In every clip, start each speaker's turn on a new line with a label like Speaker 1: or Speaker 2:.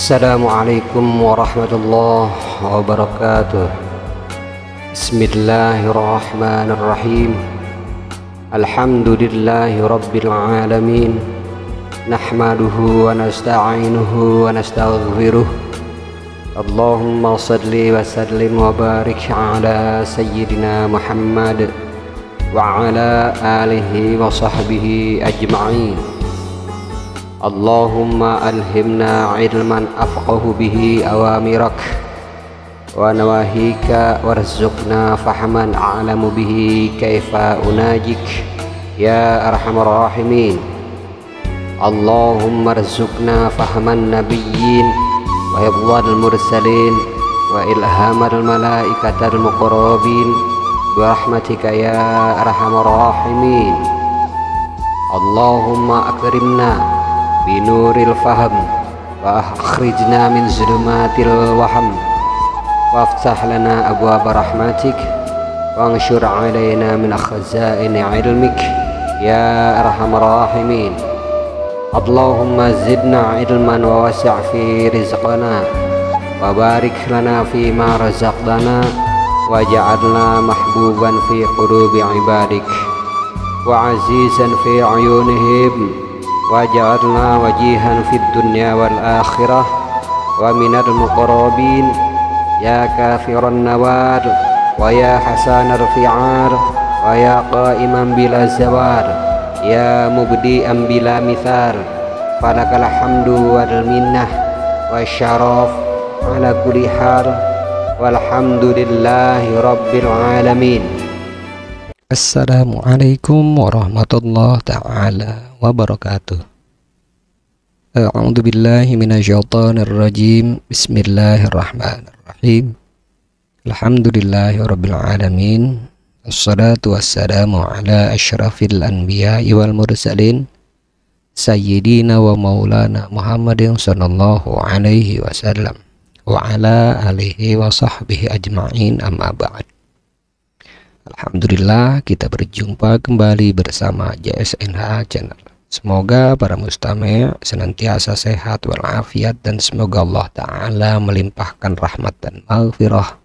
Speaker 1: Assalamualaikum warahmatullahi wabarakatuh. Bismillahirrahmanirrahim. Alhamdulillahi rabbil alamin. Nahmaduhu wa nasta'inuhu wa nastaghfiruh. Allahumma salli wa sallim wa barik ala sayyidina Muhammad wa ala alihi wa sahbihi ajma'in. Allahumma alhimna ilman afqahu bihi awamirak wa nawahika warzuqna fahman a'lamu bihi kaifa unajik ya arhamar rahimin. Allahumma arzuqna fahman nabiyyin wa hifdzal mursalin wa ilhamal malaikatal muqarrabin bi rahmatika ya arhamar rahimin. Allahumma akrimna binuril faham wa akhrijna min zulumatil waham waftah lana abwaab rahmatik wa anshur alaina min khazaini ilmik ya arhamar rahimin. Allahumma zidna ilman wa wasi' fi rizqana wa barik lana fi ma razaqtana waj'alna mahbuban fi qulubi ibadik wa azizan fi ayunihim waj'alna wajihan fid dunya wal akhirah wa minal muqarrabin ya kafiran nawar wa ya hasanal fi'ar wa ya qa'iman bila zawar ya mubdi'an bila mithal falakal hamdu wal minnah wa syaraf ala kulli hal walhamdulillahi rabbil alamin. Assalamualaikum warahmatullahi ta'ala wabarakatuh. A'udzu billahi minasyaitonir rajim. Bismillahirrahmanirrahim. Alhamdulillahi rabbil alamin. Assalatu wassalamu ala asyrafil anbiya'i wal mursalin sayyidina wa maulana Muhammadin sallallahu alaihi wasallam wa ala alihi wa sahbihi ajma'in, amma ba'd. Alhamdulillah, kita berjumpa kembali bersama JSNH Channel. Semoga para mustami' senantiasa sehat walafiat dan semoga Allah Ta'ala melimpahkan rahmat dan maghfirah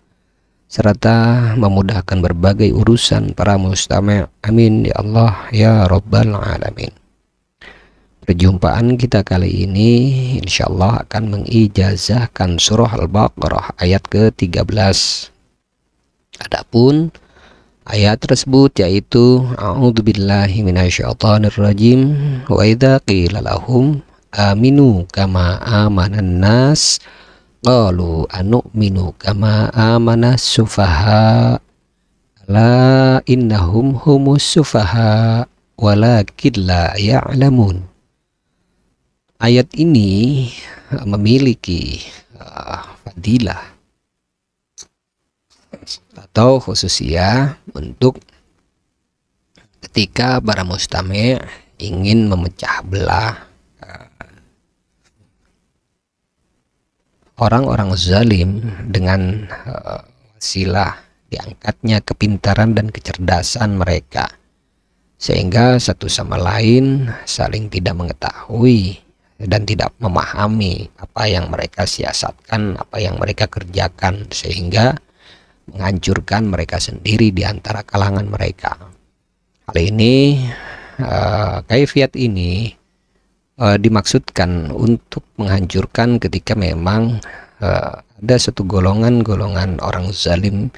Speaker 1: serta memudahkan berbagai urusan para mustami'. Amin ya Allah ya Rabbal Alamin. Perjumpaan kita kali ini insyaallah akan mengijazahkan surah Al-Baqarah ayat ke-13. Adapun ayat tersebut yaitu a'udzubillahi minasyaitonirrajim wa idza qila lahum aminu kama amanan nas qalu anu'minu kama amanas sufaha la innahum humus sufaha walakin la ya'lamun. Ayat ini memiliki fadilah atau khususiyah untuk ketika para mustami' ingin memecah belah orang-orang zalim dengan wasilah diangkatnya kepintaran dan kecerdasan mereka, sehingga satu sama lain saling tidak mengetahui dan tidak memahami apa yang mereka siasatkan, apa yang mereka kerjakan, sehingga menghancurkan mereka sendiri di antara kalangan mereka. Hal ini, kaifiat ini dimaksudkan untuk menghancurkan ketika memang ada satu golongan orang zalim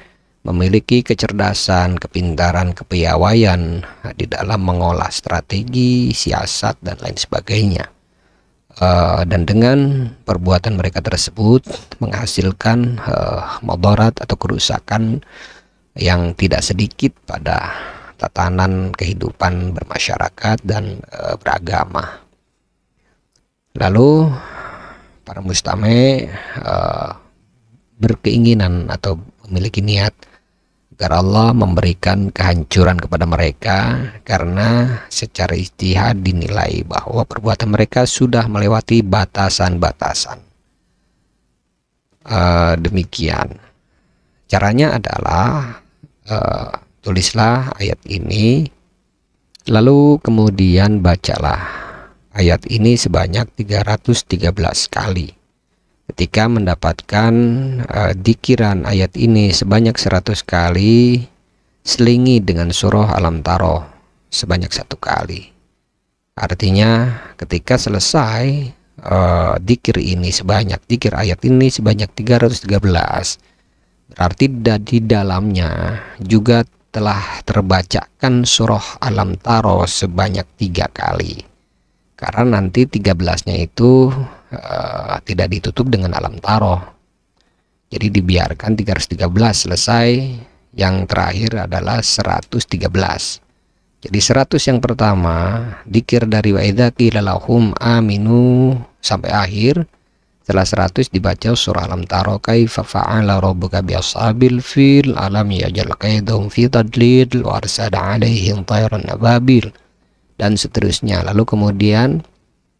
Speaker 1: memiliki kecerdasan, kepintaran, kepiawaian di dalam mengolah strategi, siasat, dan lain sebagainya. Dan dengan perbuatan mereka tersebut menghasilkan mudarat atau kerusakan yang tidak sedikit pada tatanan kehidupan bermasyarakat dan beragama. Lalu para mustame berkeinginan atau memiliki niat agar Allah memberikan kehancuran kepada mereka, karena secara ijtihad dinilai bahwa perbuatan mereka sudah melewati batasan-batasan. Demikian caranya adalah tulislah ayat ini, lalu kemudian bacalah ayat ini sebanyak 313 kali. Ketika mendapatkan dikiran ayat ini sebanyak 100 kali, selingi dengan surah Alam-Taro sebanyak 1 kali. Artinya ketika selesai dikir ayat ini sebanyak 313, berarti di dalamnya juga telah terbacakan surah Alam-Taro sebanyak 3 kali. Karena nanti 13-nya itu tidak ditutup dengan Alam-Taro, jadi dibiarkan 313 selesai. Yang terakhir adalah 113. Jadi 100 yang pertama dikir dari wa idza qila lahum aminu sampai akhir. Setelah 100 dibaca surah Alam-Taro, kaifa fa'ala rabbuka bi ashabil fil alam yaj'al kaidahum fi tadlil wa arsala 'alaihim tayran ababil, dan seterusnya. Lalu kemudian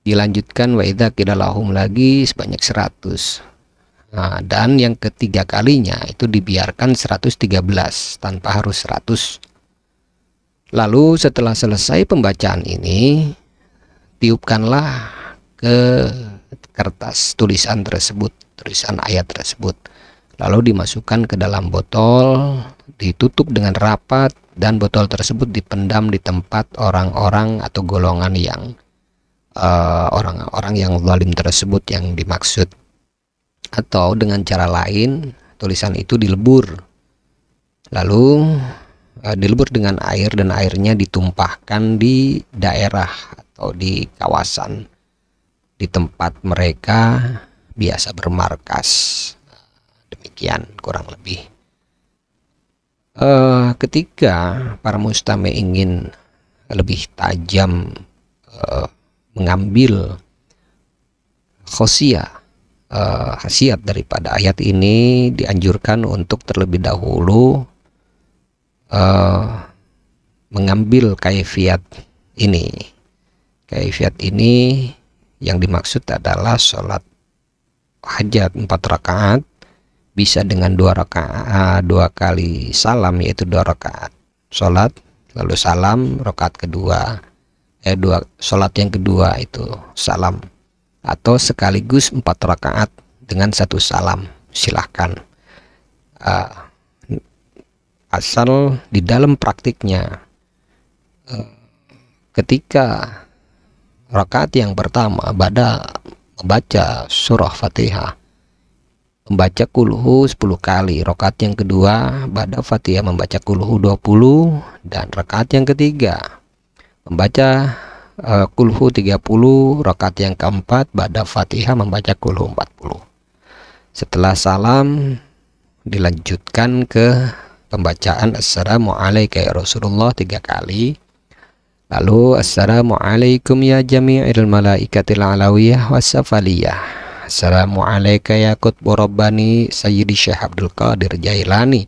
Speaker 1: dilanjutkan wa idza qila lahum lagi sebanyak 100. Nah, dan yang ketiga kalinya itu dibiarkan 113 tanpa harus 100. Lalu setelah selesai pembacaan ini, tiupkanlah ke kertas tulisan tersebut, tulisan ayat tersebut, lalu dimasukkan ke dalam botol, ditutup dengan rapat, dan botol tersebut dipendam di tempat orang-orang atau golongan yang orang-orang yang zalim tersebut yang dimaksud. Atau dengan cara lain, tulisan itu dilebur, lalu dilebur dengan air, dan airnya ditumpahkan di daerah atau di kawasan di tempat mereka biasa bermarkas. Demikian kurang lebih. Ketika para mustami ingin lebih tajam mengambil khasiat daripada ayat ini, dianjurkan untuk terlebih dahulu mengambil kaifiat ini. Kaifiat ini yang dimaksud adalah sholat hajat 4 rakaat bisa dengan 2 kali salam, yaitu 2 rakaat sholat lalu salam, rakaat kedua sholat yang kedua itu salam, atau sekaligus 4 rakaat dengan 1 salam, silahkan. Asal di dalam praktiknya ketika rakaat yang pertama pada membaca surah Fatihah, membaca kulhu 10 kali, rakaat yang kedua pada Fatihah membaca kulhu 20, dan rakaat yang ketiga membaca kulhu 30, rakaat yang keempat pada Fatihah membaca kulhu 40. Setelah salam dilanjutkan ke pembacaan Assalamualaikum ya Rasulullah 3 kali. Lalu Assalamualaikum ya jami'il malaikatil alawiyah wasafaliyah. Assalamualaikum ya qutbu rabbani Sayyidi Syekh Abdul Qadir Jailani.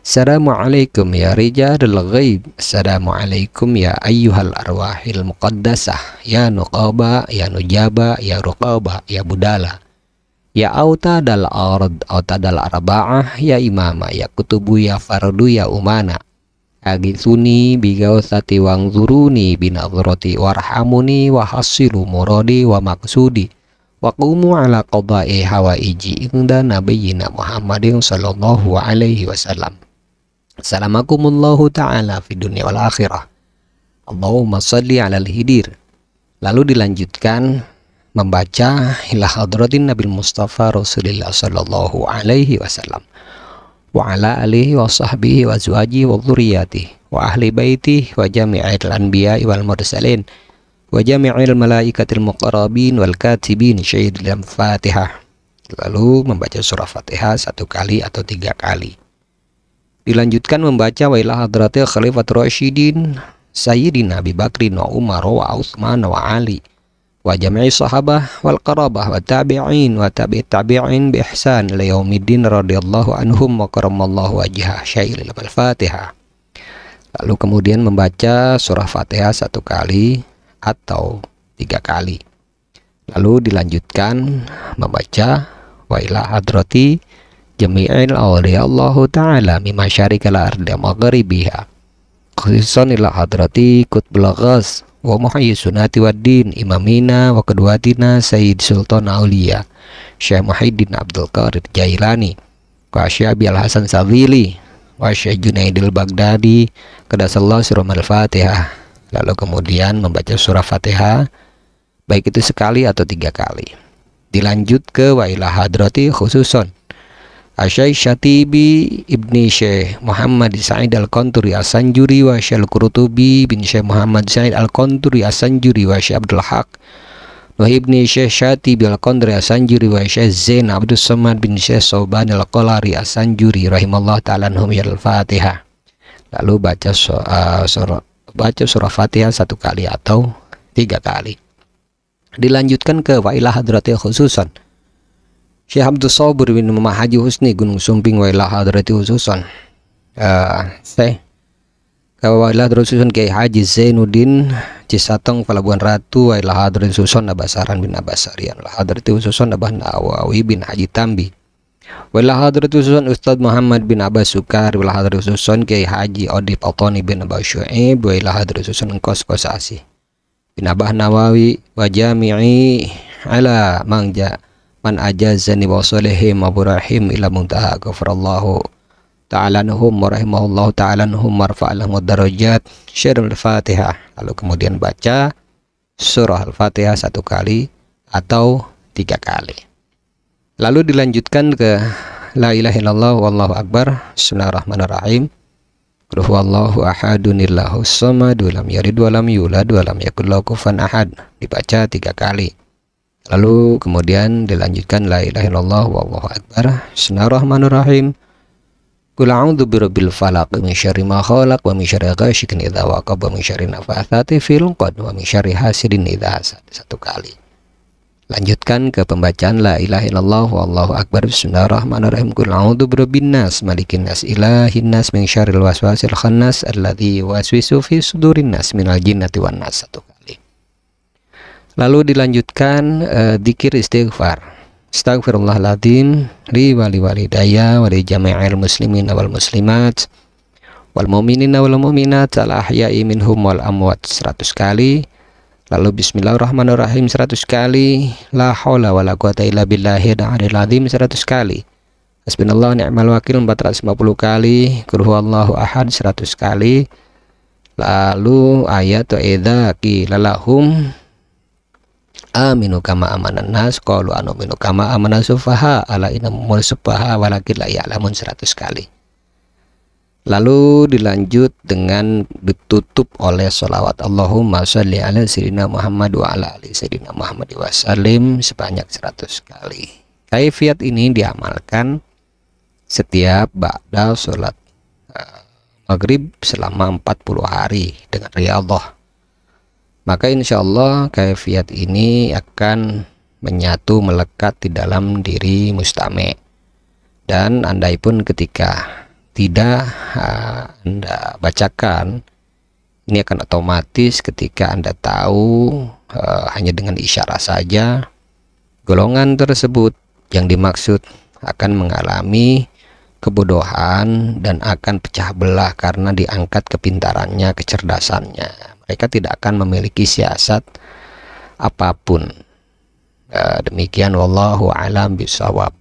Speaker 1: Assalamualaikum ya rijadul ghaib. Assalamualaikum ya ayyuhal arwahil muqaddasah, ya nuqaba, ya nujaba, ya ruqaba, ya budala, ya autadal ard, autadal arba'ah, ya imama, ya kutubu, ya fardu, ya umana. Agithuni bigausati wangzuruni binadhrati warhamuni wahasilu muradi wa maksudi wa qumu ala qada'i hawaiji inda nabiyyina Muhammadin sallallahu alaihi wasallam. Assalamualaikum ta'ala fi dunia wal akhirah. Allahumma salli ala al-hidir. Lalu dilanjutkan membaca ila hadratin Nabil Mustafa Rasulullah sallallahu alaihi wasallam wa ala alihi wa sahbihi wa azwajihi wa dzurriyyatihi wa ahli baitihi wa jami'il anbiya'i wal mursalin wa jami'il malaikatil muqarrabin wal katibin syahidil Fatihah. Lalu membaca surah Fatihah 1 kali atau 3 kali. Dilanjutkan membaca wa ila hadratil khalifatur rasyidin Sayyidina Abi Bakrin wa Umar wa Utsman wa Ali wa jami'i sahabah wal qarabah wa tabi'in wa tabi'in bi ihsan ila yaumiddin radhiyallahu anhum wa karamallahu wajhah syairil Fatihah. Lalu kemudian membaca surah Fatihah 1 kali atau 3 kali. Lalu dilanjutkan membaca wa ila hadrati jami'il awliya Allah ta'ala mimma syarikal ardi maghribiha khususan ila hadrati Qutbul Ghaz wa muhayyi sunati waddin imamina wa kedwatina Sayyid Sultan Aulia Syekh Muhyiddin Abdul Qadir Jailani wa Syekh Al Hasan Sadzili wa Syekh Junaidil Baghdadi qadasallahu surah Al-Fatihah. Lalu kemudian membaca surah Fatihah baik itu sekali atau 3 kali. Dilanjut ke wa ila hadrati khususon Asy-Syaikh Syatibi Ibni Syekh Muhammad Sa'id Al-Qanturi As-Sanjuri wa Syekh Al-Qurtubi bin Syekh Muhammad Sa'id Al-Qanturi As-Sanjuri wa Syekh Abdul Haq wa Ibni Syekh Syatibi Al-Qanturi As-Sanjuri wa Syekh Zain Abdul Samad bin Syekh Sauban Al-Qalari As-Sanjuri rahimallahu ta'ala anhum Al-Fatihah. Lalu baca surah Fatihah 1 kali atau 3 kali. Dilanjutkan ke wa ila hadrati khususon Syekh Abdul Sabur bin Muhammad Haji Husni Gunung Sumping wa ila hadrati khususon Syekh wa ila hadrati khususon Kiai Haji Zainuddin Cisatong Pelabuhan Ratu wa ila hadrati khususon Abasaran bin Abasarian wa hadrati khususon Abah Nawawi bin Haji Tambi wa ila hadrati khususon Ustadz Muhammad bin Abbas Sukar wa ila hadrati khususon Kiai Haji Odip Altoni bin Abah Syu'ib wa ila hadrati khususon Engkos Kosasi bin Abah Nawawi wa jami'i ala mangja man ajazani wa salihim wa burahim ila muntaha ghafarallahu ta'ala anhum wa rahimahullahu ta'ala anhum marfa'alahum darajat syirul Fatihah. Lalu kemudian baca surah Al-Fatihah 1 kali atau 3 kali. Lalu dilanjutkan ke la ilaha illallah wallahu akbar. Bismillahirrahmanirrahim. Qul huwallahu ahadun illahus samad lam yalid wa lam yulad wa lam yakul lahu kufuwan ahad. Dibaca 3 kali. Lalu kemudian dilanjutkan la ilaha illallah wallahu akbar. Bismillahirrahmanirrahim. Qul a'udzu birabbil falaq min syarri ma khalaq wa min syarri ghasiqin idza waqab wa min syarri nafatsati fil 'uqad wa min syarri hasidin idza hasad. 1 kali. Lanjutkan ke pembacaan la ilaha illallah wallahu akbar. Bismillahirrahmanirrahim. Qul a'udzu birabbin nas malikin nas ilahin nas min syarril waswasil khannas alladzi yuwaswisu fi sudurin nas minal jinnati wan nas. 1 kali. Lalu dilanjutkan dzikir istighfar. Astaghfirullahaladzim li wali walidayya wa li jami'il muslimin wal muslimat wal mu'minina wal mu'minat al ahya'i minhum wal amwat. 100 kali. Lalu bismillahirrahmanirrahim 100 kali. La haula wala quwata illa billahil aliyil azim 100 kali. Hasbunallahu ni'mal wakil 450 kali. Qul huwallahu ahad 100 kali. Lalu ayat idza qila lahum aminu kama amanan nas qalu anu'minu kama amanas sufaha ala innahum sufaha walakin la ya'lamun 100 kali. Lalu dilanjut dengan ditutup oleh sholawat Allahumma sholli ala sayyidina Muhammad wa ala ali sayyidina Muhammad wa sallim sebanyak 100 kali. Kaifiat ini diamalkan setiap ba'da sholat maghrib selama 40 hari dengan riyadhah. Maka insya Allah kaifiat ini akan menyatu melekat di dalam diri mustami'. Dan andai pun ketika tidak Anda bacakan, ini akan otomatis ketika Anda tahu hanya dengan isyarat saja, golongan tersebut yang dimaksud akan mengalami kebodohan dan akan pecah belah karena diangkat kepintarannya, kecerdasannya. Mereka tidak akan memiliki siasat apapun. Demikian wallahu a'lam bishawab.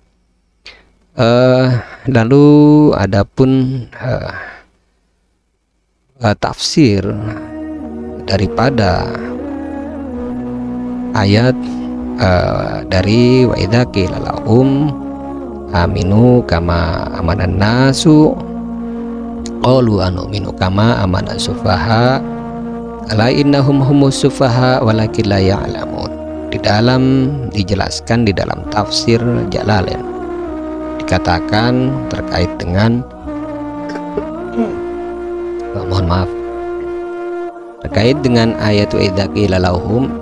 Speaker 1: Lalu adapun tafsir daripada ayat dari wa idza qila lahum aminu kama amanan nasu qalu anu'minu kama amanan sufaha ala innahum humus sufaha walakin la ya'lamun. Di dalam dijelaskan di dalam tafsir Jalalain dikatakan terkait dengan mohon maaf, terkait dengan ayat wa idza qila lahum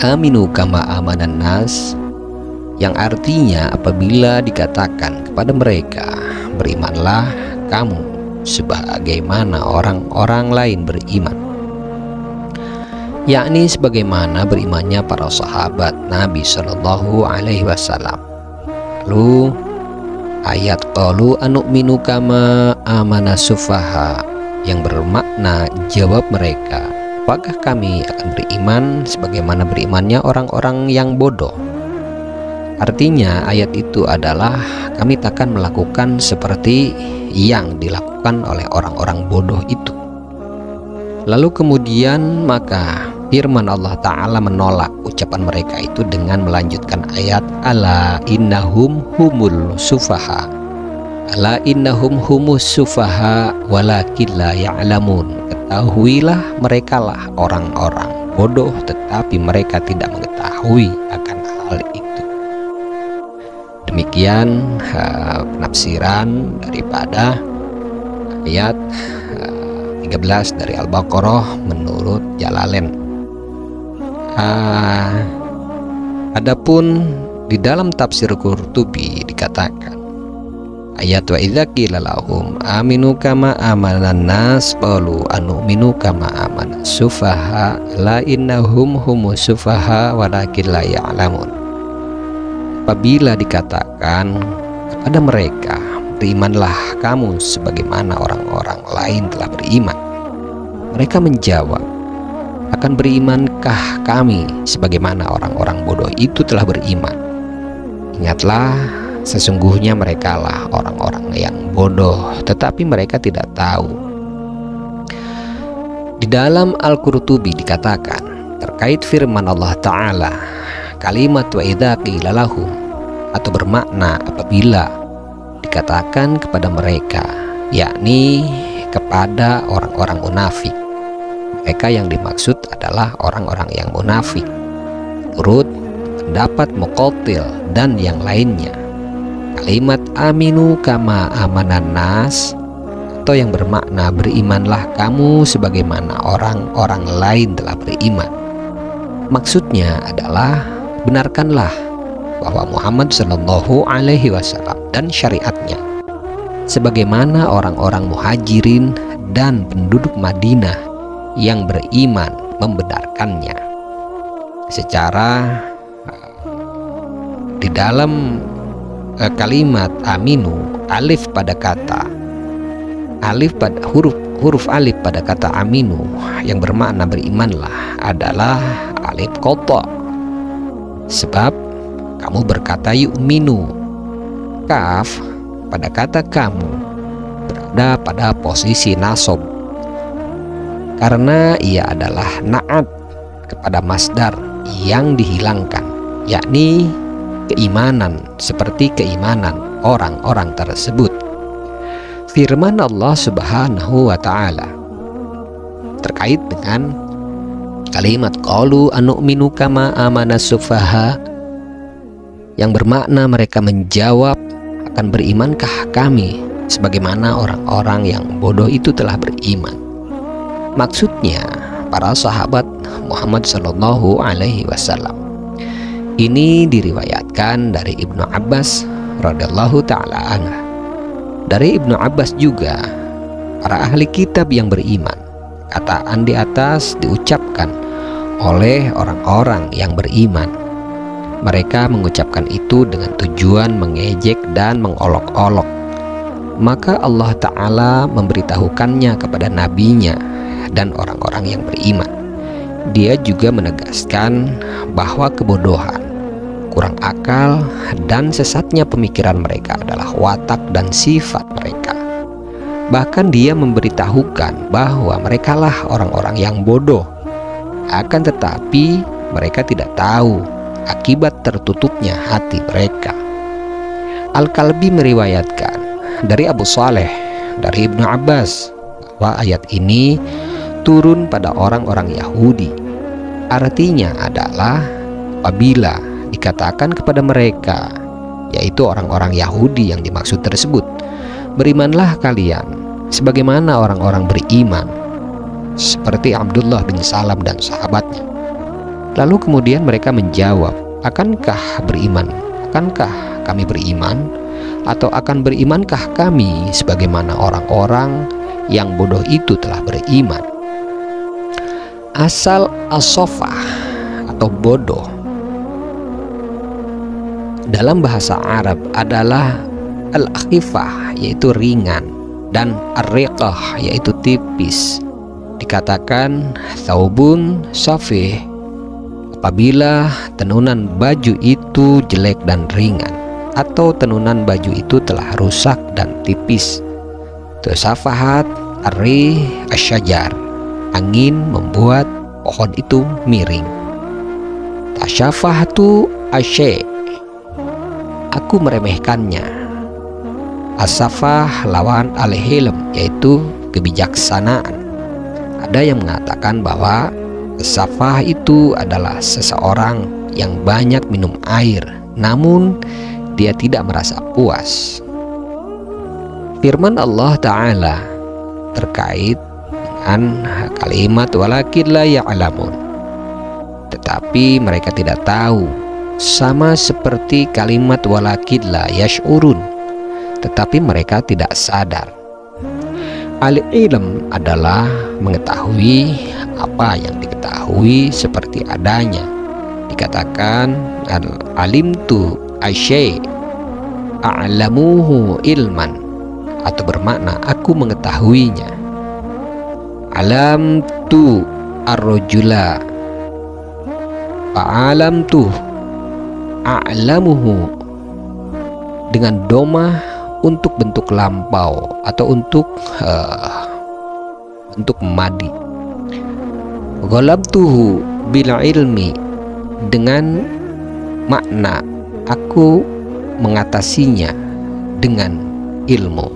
Speaker 1: aminu kama amanan nas, yang artinya apabila dikatakan kepada mereka berimanlah kamu sebagaimana orang-orang lain beriman, yakni sebagaimana berimannya para sahabat Nabi Shallallahu Alaihi Wasallam. Lalu ayat qalu anu'minu kama amana sufaha, yang bermakna jawab mereka, apakah kami akan beriman sebagaimana berimannya orang-orang yang bodoh. Artinya ayat itu adalah kami takkan melakukan seperti yang dilakukan oleh orang-orang bodoh itu. Lalu kemudian maka firman Allah Ta'ala menolak ucapan mereka itu dengan melanjutkan ayat ala innahum humul sufaha, ala innahum humus sufaha walakin la ya'lamun, ketahuilah merekalah orang-orang bodoh tetapi mereka tidak mengetahui akan hal itu. Demikian penafsiran daripada ayat 13 dari Al-Baqarah menurut Jalalain. Adapun di dalam tafsir Qurtubi dikatakan ayat wa idza qila lahum aminu kama amanan nas qalu anu'minu kama amanas sufaha la innahum humus sufaha walakin la ya'lamun. Apabila dikatakan kepada mereka berimanlah kamu sebagaimana orang-orang lain telah beriman, mereka menjawab, akan berimankah kami sebagaimana orang-orang bodoh itu telah beriman? Ingatlah, sesungguhnya merekalah orang-orang yang bodoh tetapi mereka tidak tahu. Di dalam Al-Qurtubi dikatakan terkait firman Allah Ta'ala kalimat wa idza qila lahum, atau bermakna apabila dikatakan kepada mereka, yakni kepada orang-orang munafik. Mereka yang dimaksud adalah orang-orang yang munafik menurut pendapat Muqatil dan yang lainnya. Kalimat aminu kama amanan nas, atau yang bermakna berimanlah kamu sebagaimana orang-orang lain telah beriman, maksudnya adalah benarkanlah bahwa Muhammad Shallallahu Alaihi Wasallam dan syariatnya sebagaimana orang-orang muhajirin dan penduduk Madinah yang beriman membenarkannya. Secara di dalam kalimat aminu, alif pada huruf alif pada kata aminu yang bermakna berimanlah adalah alif qata, sebab kamu berkata yu'minu. Kaf pada kata kamu berada pada posisi nasab karena ia adalah na'at kepada masdar yang dihilangkan, yakni keimanan seperti keimanan orang-orang tersebut. Firman Allah Subhanahu wa Ta'ala terkait dengan kalimat qalu anu'minu kama amanas sufaha, yang bermakna mereka menjawab, akan berimankah kami sebagaimana orang-orang yang bodoh itu telah beriman. Maksudnya para sahabat Muhammad Shallallahu Alaihi Wasallam. Ini diriwayatkan dari Ibnu Abbas radhiyallahu ta'ala anhu. Dari Ibnu Abbas juga para ahli kitab yang beriman, kataan di atas diucapkan oleh orang-orang yang beriman. Mereka mengucapkan itu dengan tujuan mengejek dan mengolok-olok. Maka Allah Ta'ala memberitahukannya kepada nabinya dan orang-orang yang beriman. Dia juga menegaskan bahwa kebodohan, kurang akal, dan sesatnya pemikiran mereka adalah watak dan sifat mereka. Bahkan dia memberitahukan bahwa merekalah orang-orang yang bodoh. Akan tetapi
Speaker 2: mereka tidak tahu akibat tertutupnya hati mereka. Al-Kalbi meriwayatkan dari Abu Saleh, dari Ibnu Abbas, bahwa ayat ini turun pada orang-orang Yahudi. Artinya adalah apabila dikatakan kepada mereka, yaitu orang-orang Yahudi yang dimaksud tersebut, berimanlah kalian sebagaimana orang-orang beriman, seperti Abdullah bin Salam dan sahabatnya. Lalu kemudian mereka menjawab, akankah kami beriman? Atau akan berimankah kami sebagaimana orang-orang yang bodoh itu telah beriman? Asal as-safah atau bodoh dalam bahasa Arab adalah al-akhifah, yaitu ringan, dan ar-riqah, yaitu tipis. Dikatakan thawbun safih apabila tenunan baju itu jelek dan ringan, atau tenunan baju itu telah rusak dan tipis. Safahat ari asyajar, angin membuat pohon itu miring. Tasyafahtu asy, aku meremehkannya. Asafah lawan al-hilm, yaitu kebijaksanaan. Ada yang mengatakan bahwa safah itu adalah seseorang yang banyak minum air, namun dia tidak merasa puas. Firman Allah Ta'ala terkait dengan kalimat walakin la ya'lamun, tetapi mereka tidak tahu, sama seperti kalimat walakin la yash'urun, tetapi mereka tidak sadar. Al-ilm adalah mengetahui apa yang diketahui seperti adanya. Dikatakan alimtu asy a'lamuhu ilman, atau bermakna aku mengetahuinya. Alam tu ar-rajula fa'alam tu a'lamuhu, dengan doma untuk bentuk lampau atau untuk madi. Ghalabtuhu bil ilmi, dengan makna aku mengatasinya dengan ilmu.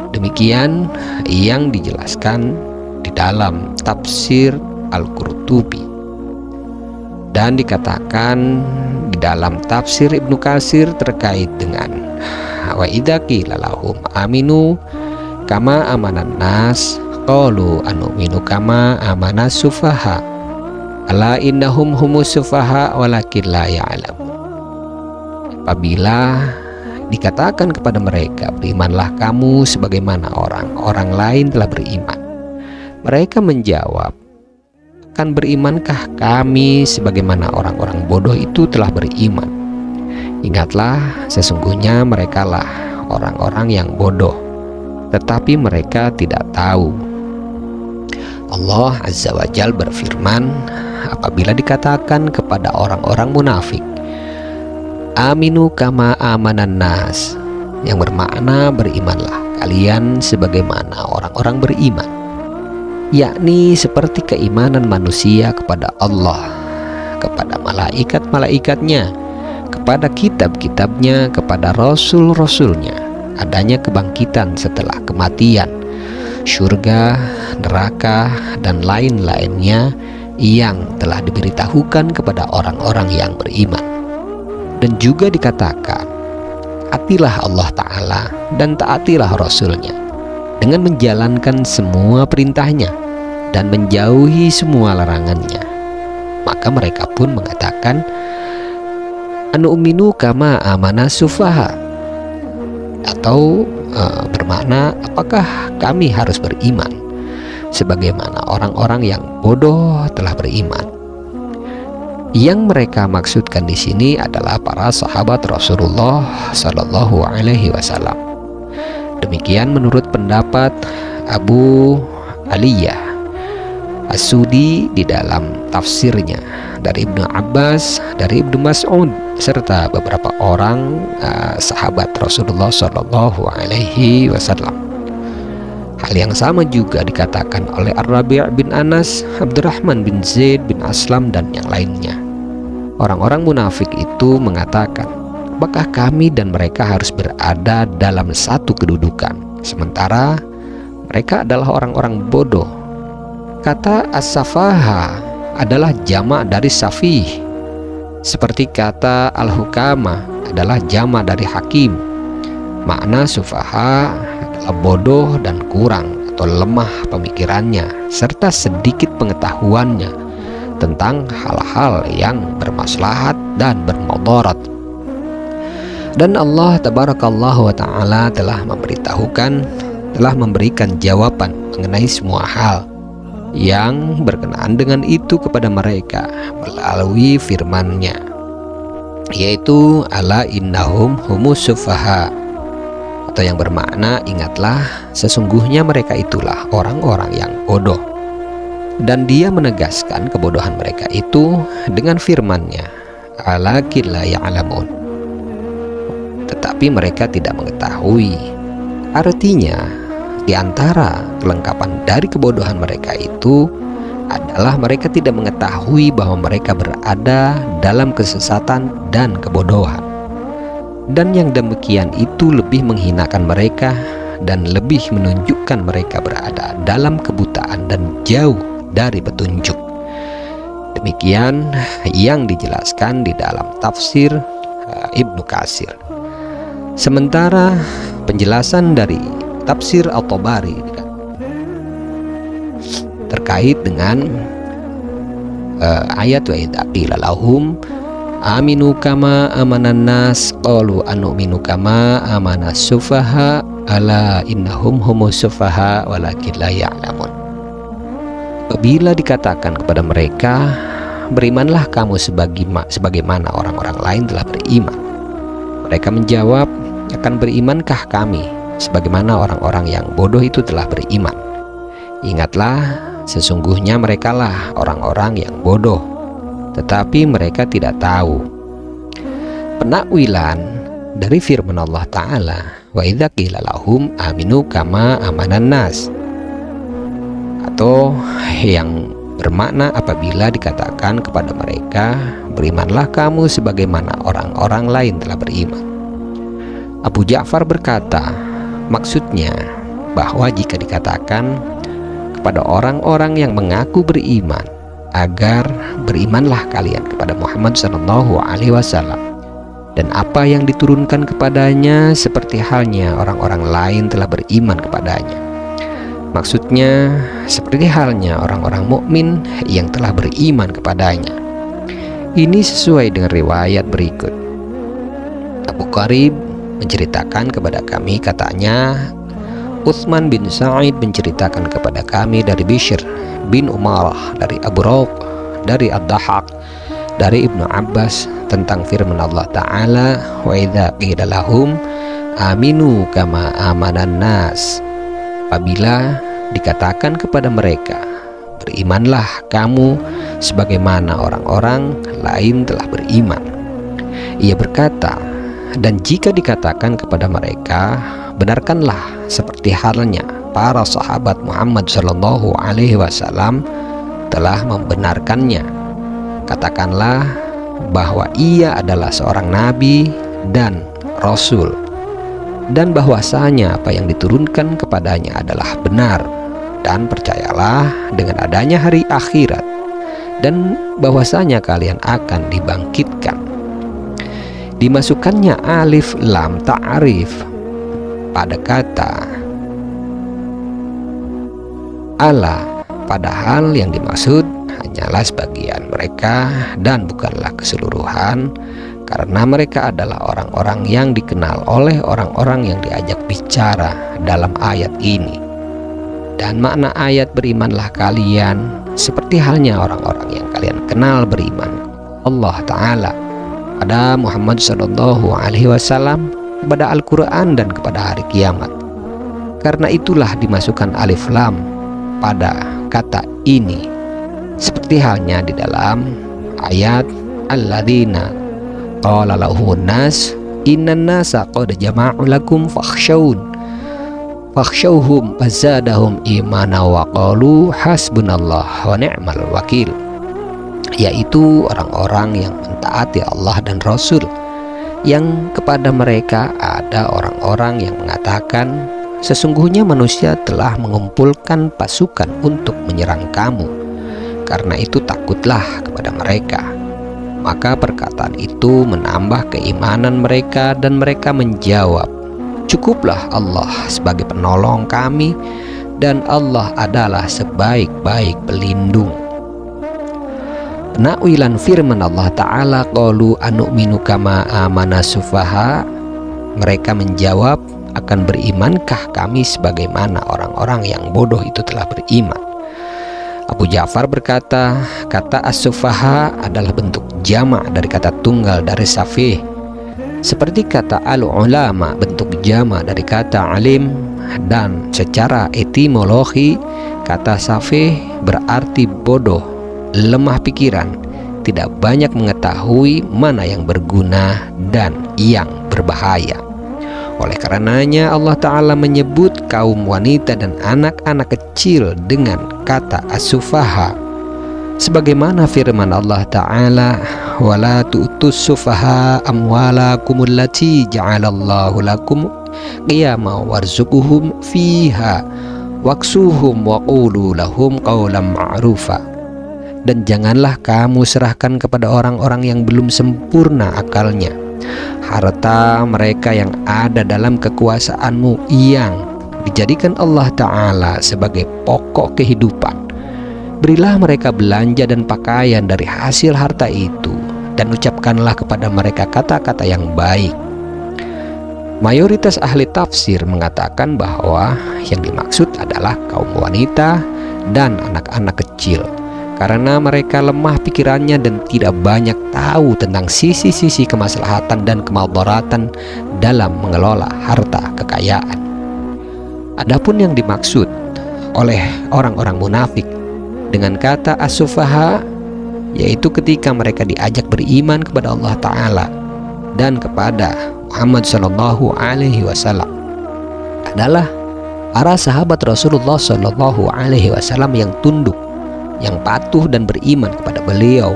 Speaker 2: Demikian yang dijelaskan di dalam tafsir Al-Qurtubi, dan dikatakan di dalam tafsir Ibnu Katsir terkait dengan wa idza qila lahum aminu kama amanan nas qalu anu'minu kama amanas sufaha ala innahum humus sufaha walakin la ya'lamun. Apabila dikatakan kepada mereka, berimanlah kamu sebagaimana orang lain telah beriman, mereka menjawab, akan berimankah kami sebagaimana orang-orang bodoh itu telah beriman? Ingatlah, sesungguhnya merekalah orang-orang yang bodoh, tetapi mereka tidak tahu. Allah Azza wa Jalla berfirman apabila dikatakan kepada orang-orang munafik, aminu kama amanan nas, yang bermakna berimanlah kalian sebagaimana orang-orang beriman, yakni seperti keimanan manusia kepada Allah, kepada malaikat-malaikatnya, kepada kitab-kitabnya, kepada rasul-rasulnya, adanya kebangkitan setelah kematian, surga, neraka, dan lain-lainnya yang telah diberitahukan kepada orang-orang yang beriman. Dan juga dikatakan, atilah Allah Ta'ala dan taatilah Rasulnya dengan menjalankan semua perintahnya dan menjauhi semua larangannya. Maka mereka pun mengatakan, anu'minu kama amana sufaha, atau bermakna apakah kami harus beriman sebagaimana orang-orang yang bodoh telah beriman. Yang mereka maksudkan di sini adalah para sahabat Rasulullah Sallallahu Alaihi Wasallam. Demikian menurut pendapat Abu Aliyah As-Sudi di dalam tafsirnya dari Ibnu Abbas, dari Ibnu Mas'ud, serta beberapa orang sahabat Rasulullah Sallallahu Alaihi Wasallam. Hal yang sama juga dikatakan oleh Ar-Rabi' bin Anas, Abdurrahman bin Zaid bin Aslam, dan yang lainnya. Orang-orang munafik itu mengatakan, apakah kami dan mereka harus berada dalam satu kedudukan, sementara mereka adalah orang-orang bodoh. Kata as-safaha adalah jamak dari safih, seperti kata al-hukama adalah jamak dari hakim. Makna sufaha adalah bodoh dan kurang atau lemah pemikirannya serta sedikit pengetahuannya tentang hal-hal yang bermaslahat dan bermudarat. Dan Allah tabarakallahu wa ta'ala telah memberikan jawaban mengenai semua hal yang berkenaan dengan itu kepada mereka melalui firman-Nya, yaitu ala innahum humus sufaha, atau yang bermakna ingatlah sesungguhnya mereka itulah orang-orang yang bodoh. Dan Dia menegaskan kebodohan mereka itu dengan firman-Nya, alakin la ya'lamun, tetapi mereka tidak mengetahui. Artinya, di antara kelengkapan dari kebodohan mereka itu adalah mereka tidak mengetahui bahwa mereka berada dalam kesesatan dan kebodohan. Dan yang demikian itu lebih menghinakan mereka dan lebih menunjukkan mereka berada dalam kebutaan dan jauh dari petunjuk. Demikian yang dijelaskan di dalam tafsir Ibnu Katsir. Sementara penjelasan dari tafsir At-Tabari terkait dengan ayat wa idza qila lahum aminu kama amanan nas qalu anu'minu kama amanas sufaha ala innahum humus sufaha walakin la ya'lamun. Apabila dikatakan kepada mereka, berimanlah kamu sebagaimana orang-orang lain telah beriman, mereka menjawab, akan berimankah kami sebagaimana orang-orang yang bodoh itu telah beriman? Ingatlah, sesungguhnya merekalah orang-orang yang bodoh, tetapi mereka tidak tahu. Penakwilan dari firman Allah Ta'ala, wa idza qila lahum aminu kama amanan nas, atau yang bermakna apabila dikatakan kepada mereka, berimanlah kamu sebagaimana orang-orang lain telah beriman. Abu Ja'far berkata, maksudnya bahwa jika dikatakan kepada orang-orang yang mengaku beriman agar berimanlah kalian kepada Muhammad SAW dan apa yang diturunkan kepadanya seperti halnya orang-orang lain telah beriman kepadanya. Maksudnya seperti halnya orang-orang mukmin yang telah beriman kepadanya. Ini sesuai dengan riwayat berikut. Abu Qarib menceritakan kepada kami, katanya Utsman bin Sa'id menceritakan kepada kami dari Bishr bin Umarah, dari Abu Rauq, dari Ad-Dahhak, dari Ibnu Abbas tentang firman Allah Ta'ala, wa idza qila lahum aminu kama amanan nas, apabila dikatakan kepada mereka, berimanlah kamu sebagaimana orang-orang lain telah beriman. Ia berkata, dan jika dikatakan kepada mereka, benarkanlah seperti halnya para sahabat Muhammad SAW telah membenarkannya. Katakanlah bahwa ia adalah seorang nabi dan rasul, dan bahwasanya apa yang diturunkan kepadanya adalah benar, dan percayalah dengan adanya hari akhirat, dan bahwasanya kalian akan dibangkitkan. Dimasukkannya alif lam ta'rif pada kata ala, padahal yang dimaksud hanyalah sebagian mereka dan bukanlah keseluruhan, karena mereka adalah orang-orang yang dikenal oleh orang-orang yang diajak bicara dalam ayat ini. Dan makna ayat berimanlah kalian seperti halnya orang-orang yang kalian kenal beriman Allah Ta'ala, pada Muhammad SAW, kepada Al-Quran dan kepada hari kiamat. Karena itulah dimasukkan alif lam pada kata ini, seperti halnya di dalam ayat alladzina qala lahumun nas innan nasa qad jama'u lakum fakhshawun, fakhshawhum fazadahum imana wa qalu hasbunallah wa ni'mal wakil, yaitu orang-orang yang mentaati Allah dan Rasul, yang kepada mereka ada orang-orang yang mengatakan, sesungguhnya manusia telah mengumpulkan pasukan untuk menyerang kamu, karena itu takutlah kepada mereka. Maka perkataan itu menambah keimanan mereka, dan mereka menjawab, cukuplah Allah sebagai penolong kami, dan Allah adalah sebaik-baik pelindung. Penakwilan firman Allah Ta'ala, qalu anu'minu kama amana sufaha, mereka menjawab, akan berimankah kami sebagaimana orang-orang yang bodoh itu telah beriman. Abu Ja'far berkata, kata as-sufaha adalah bentuk jamak dari kata tunggal dari safih, seperti kata al-ulama bentuk jamak dari kata alim, dan secara etimologi kata safih berarti bodoh, lemah pikiran, tidak banyak mengetahui mana yang berguna dan yang berbahaya. Oleh karenanya Allah Ta'ala menyebut kaum wanita dan anak-anak kecil dengan kata as-sufaha, sebagaimana firman Allah Ta'ala, wala tu'tus sufaha amwalakumul lati ja'alallahu lakum qiyama warzuquhum fiha waksuhum wa qulu lahum qawlan ma'rufa. Dan janganlah kamu serahkan kepada orang-orang yang belum sempurna akalnya harta mereka yang ada dalam kekuasaanmu, yang dijadikan Allah Ta'ala sebagai pokok kehidupan. Berilah mereka belanja dan pakaian dari hasil harta itu, dan ucapkanlah kepada mereka kata-kata yang baik. Mayoritas ahli tafsir mengatakan bahwa yang dimaksud adalah kaum wanita dan anak-anak kecil, karena mereka lemah pikirannya dan tidak banyak tahu tentang sisi-sisi kemaslahatan dan kemudaratan dalam mengelola harta kekayaan. Adapun yang dimaksud oleh orang-orang munafik dengan kata as-sufaha, yaitu ketika mereka diajak beriman kepada Allah Ta'ala dan kepada Muhammad Sallallahu Alaihi Wasallam, adalah para sahabat Rasulullah Sallallahu Alaihi Wasallam yang tunduk, yang patuh dan beriman kepada beliau.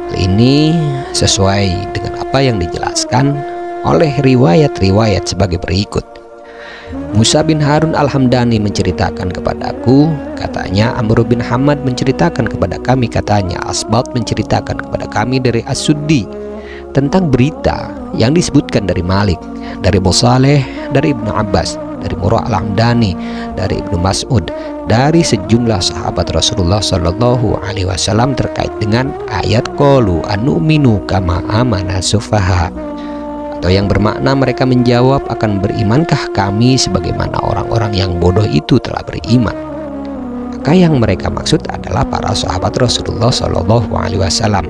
Speaker 2: Hal ini sesuai dengan apa yang dijelaskan oleh riwayat-riwayat sebagai berikut. Musa bin Harun Al-Hamdani menceritakan kepadaku, katanya Amr bin Hamad menceritakan kepada kami, katanya Asbat menceritakan kepada kami dari As-Suddi tentang berita yang disebutkan dari Malik, dari Abu Saleh, dari Ibnu Abbas, dari Murrah Al-Hamdani, dari Ibnu Mas'ud, dari sejumlah sahabat Rasulullah Sallallahu Alaihi Wasallam terkait dengan ayat qalu anu'minu kama amana sufaha, atau yang bermakna mereka menjawab, akan berimankah kami sebagaimana orang-orang yang bodoh itu telah beriman. Maka yang mereka maksud adalah para sahabat Rasulullah Sallallahu Alaihi Wasallam.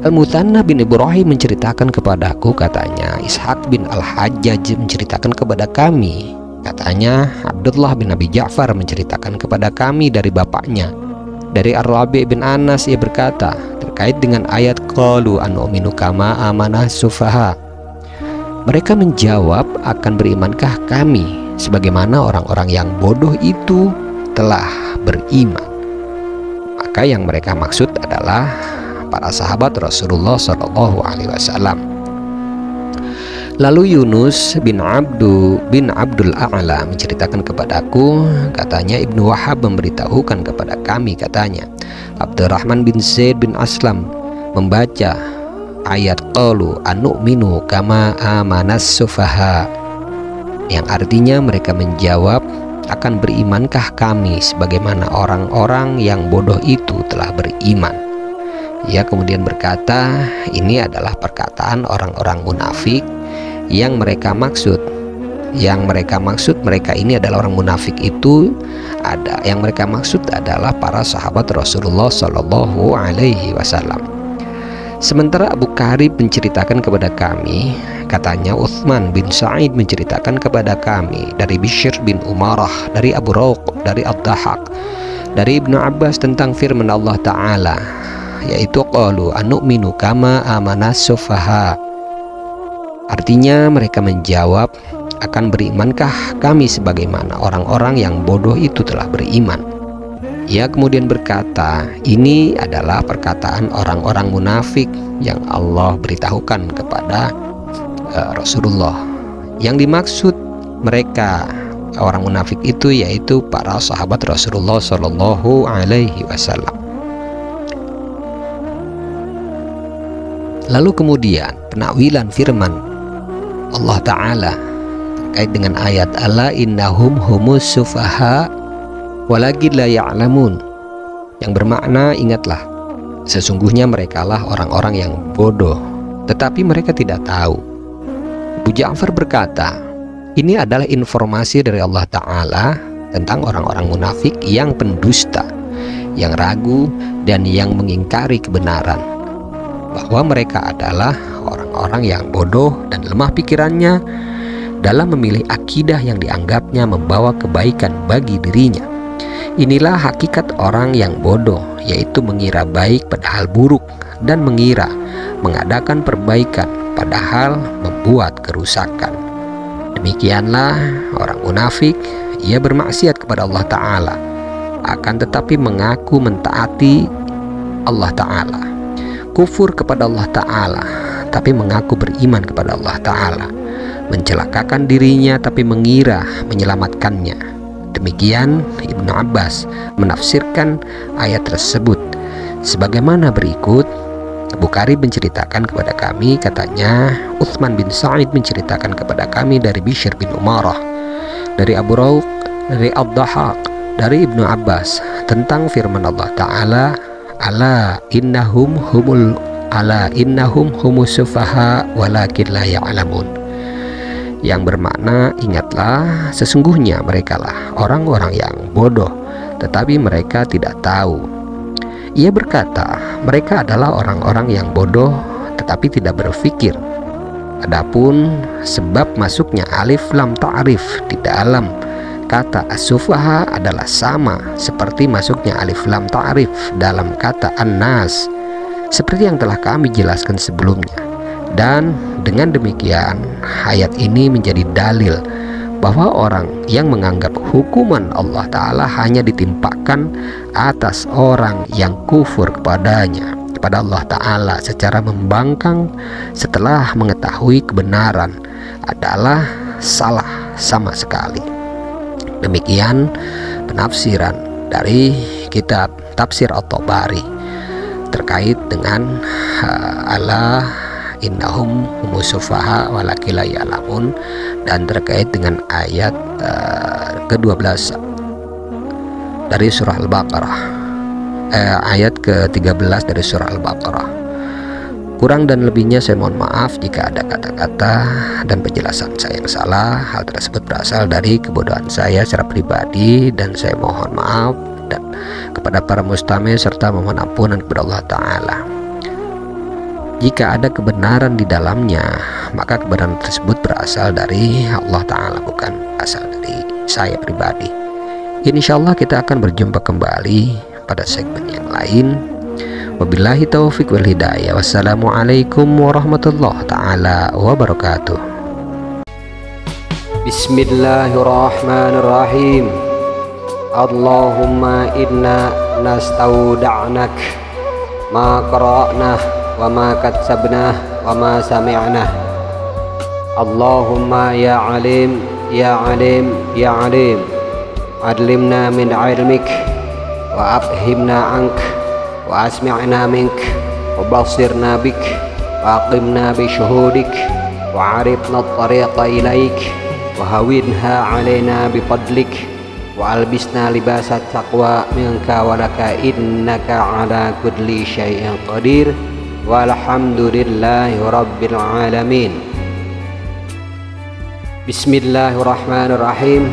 Speaker 2: Al-Muthanna bin Ibrahim menceritakan kepadaku, katanya Ishaq bin Al-Hajjaj menceritakan kepada kami, katanya Abdullah bin Abi Ja'far menceritakan kepada kami dari bapaknya, dari Ar-Rabi' bin Anas, ia berkata terkait dengan ayat qalu anu'minu kama amanah sufaha, mereka menjawab, akan berimankah kami sebagaimana orang-orang yang bodoh itu telah beriman. Maka yang mereka maksud adalah para sahabat Rasulullah Sallallahu Alaihi Wasallam. Lalu Yunus bin Abdul A'la menceritakan kepadaku, katanya Ibnu Wahab memberitahukan kepada kami, katanya Abdurrahman bin Zaid bin Aslam membaca ayat qalu anu'minu kama amanas sufaha, yang artinya mereka menjawab, akan berimankah kami sebagaimana orang-orang yang bodoh itu telah beriman. Ia kemudian berkata, ini adalah perkataan orang-orang munafik yang mereka maksud. Mereka ini adalah orang munafik itu yang mereka maksud adalah para sahabat Rasulullah Sallallahu Alaihi Wasallam. Sementara Abu Karib menceritakan kepada kami, katanya Uthman bin Sa'id menceritakan kepada kami dari Bishr bin Umarah, dari Abu Rauq, dari Ad-Dahak, dari Ibnu Abbas tentang firman Allah Ta'ala, yaitu qalu anu'minu kama amanas sufaha, Artinya mereka menjawab, akan berimankah kami sebagaimana orang-orang yang bodoh itu telah beriman? Ia kemudian berkata, ini adalah perkataan orang-orang munafik yang Allah beritahukan kepada Rasulullah. Yang dimaksud mereka orang munafik itu yaitu para sahabat Rasulullah Shallallahu Alaihi Wasallam. Lalu kemudian penakwilan firman Allah Ta'ala terkait dengan ayat ala innahum humus sufaha walakin la ya'lamun, yang bermakna ingatlah, sesungguhnya merekalah orang-orang yang bodoh tetapi mereka tidak tahu. Abu Ja'far berkata, ini adalah informasi dari Allah Ta'ala tentang orang-orang munafik yang pendusta, yang ragu dan yang mengingkari kebenaran, bahwa mereka adalah orang-orang yang bodoh dan lemah pikirannya dalam memilih akidah yang dianggapnya membawa kebaikan bagi dirinya. Inilah hakikat orang yang bodoh, yaitu mengira baik padahal buruk, dan mengira mengadakan perbaikan padahal membuat kerusakan. Demikianlah orang munafik, ia bermaksiat kepada Allah Ta'ala, akan tetapi mengaku mentaati Allah Ta'ala, kufur kepada Allah Ta'ala tapi mengaku beriman kepada Allah Ta'ala, mencelakakan dirinya tapi mengira menyelamatkannya. Demikian Ibnu Abbas menafsirkan ayat tersebut sebagaimana berikut. Bukhari menceritakan kepada kami, katanya Utsman bin Sa'id menceritakan kepada kami dari Bishr bin Umarah, dari Abu Rauq, dari Ad-Dhahhak, dari Ibnu Abbas tentang firman Allah Ta'ala, ala innahum humus sufaha walakin la ya'lamun, yang bermakna ingatlah, sesungguhnya merekalah orang-orang yang bodoh tetapi mereka tidak tahu. Ia berkata, mereka adalah orang-orang yang bodoh tetapi tidak berpikir. Adapun sebab masuknya alif lam ta'rif di dalam kata as-sufaha adalah sama seperti masuknya alif lam ta'rif dalam kata an-nas, seperti yang telah kami jelaskan sebelumnya. Dan dengan demikian ayat ini menjadi dalil bahwa orang yang menganggap hukuman Allah Ta'ala hanya ditimpakan atas orang yang kufur kepadanya, kepada Allah Ta'ala secara membangkang setelah mengetahui kebenaran, adalah salah sama sekali. Demikian penafsiran dari kitab Tafsir At-Tabari terkait dengan ala innahum humus sufaha walakin la ya'lamun, dan terkait dengan ayat ke-12 dari surah Al-Baqarah, ayat ke-13 dari surah Al-Baqarah. Kurang dan lebihnya saya mohon maaf jika ada kata-kata dan penjelasan saya yang salah. Hal tersebut berasal dari kebodohan saya secara pribadi, dan saya mohon maaf dan kepada para mustami serta memohon ampunan kepada Allah Ta'ala. Jika ada kebenaran di dalamnya, maka kebenaran tersebut berasal dari Allah Ta'ala, bukan asal dari saya pribadi. Insyaallah kita akan berjumpa kembali pada segmen yang lain. Wabillahi taufiq wal hidayah. Wassalamualaikum warahmatullahi ta'ala wabarakatuh.
Speaker 1: Bismillahirrahmanirrahim. Allahumma inna nastauda'nak ma qara'nah wa ma katsabnah wa ma sami'nah. Allahumma ya alim ya alim ya alim, adlimna min ilmik wa abhimna ank wa asmi'na mink wa basirna bik wa aqimna bi syuhudik wa arifna at-tariqa ilaik wa hawinha alaina bi fadlik wa albisna libasat taqwa minka wa laka innaka ala kulli syai'in qadir. Walhamdulillahi rabbil alamin. Bismillahirrahmanirrahim.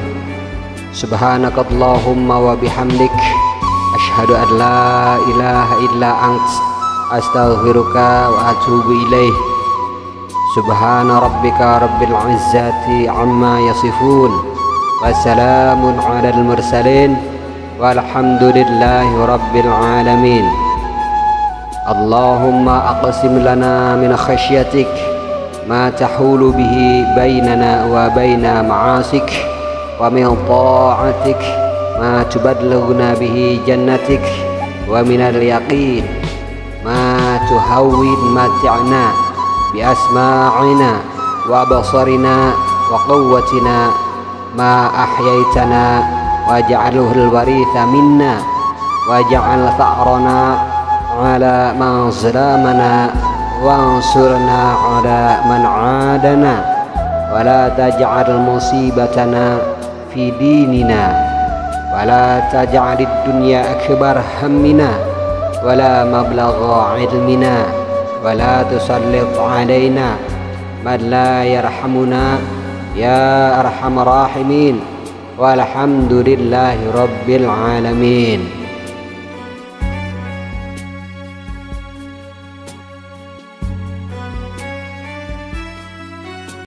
Speaker 1: Subhanakallahumma wa bihamdik, asyhadu an la ilaha illa ant, astaghfiruka wa atubu ilaih. Subhana rabbika rabbil izzati amma yasifun, wa salamun alal mursalin, walhamdulillahi rabbil alamin. Allahumma aqsim lana min khasyatik ما تحول به بيننا وبين معاصيك ومن طاعتك ما تبلغنا به جنتك ومن اليقين ما تهون متعنا بأسماعنا وبصرنا وقوتنا ما أحييتنا واجعله الوريث منا واجعل ثأرنا على من ظلمنا وانصرنا على من عادنا ولا تجعل مصيبتنا في ديننا ولا تجعل الدنيا أكبر همنا ولا مبلغ علمنا ولا تسلط علينا من لا يرحمنا يا أرحم الراحمين والحمد لله رب العالمين.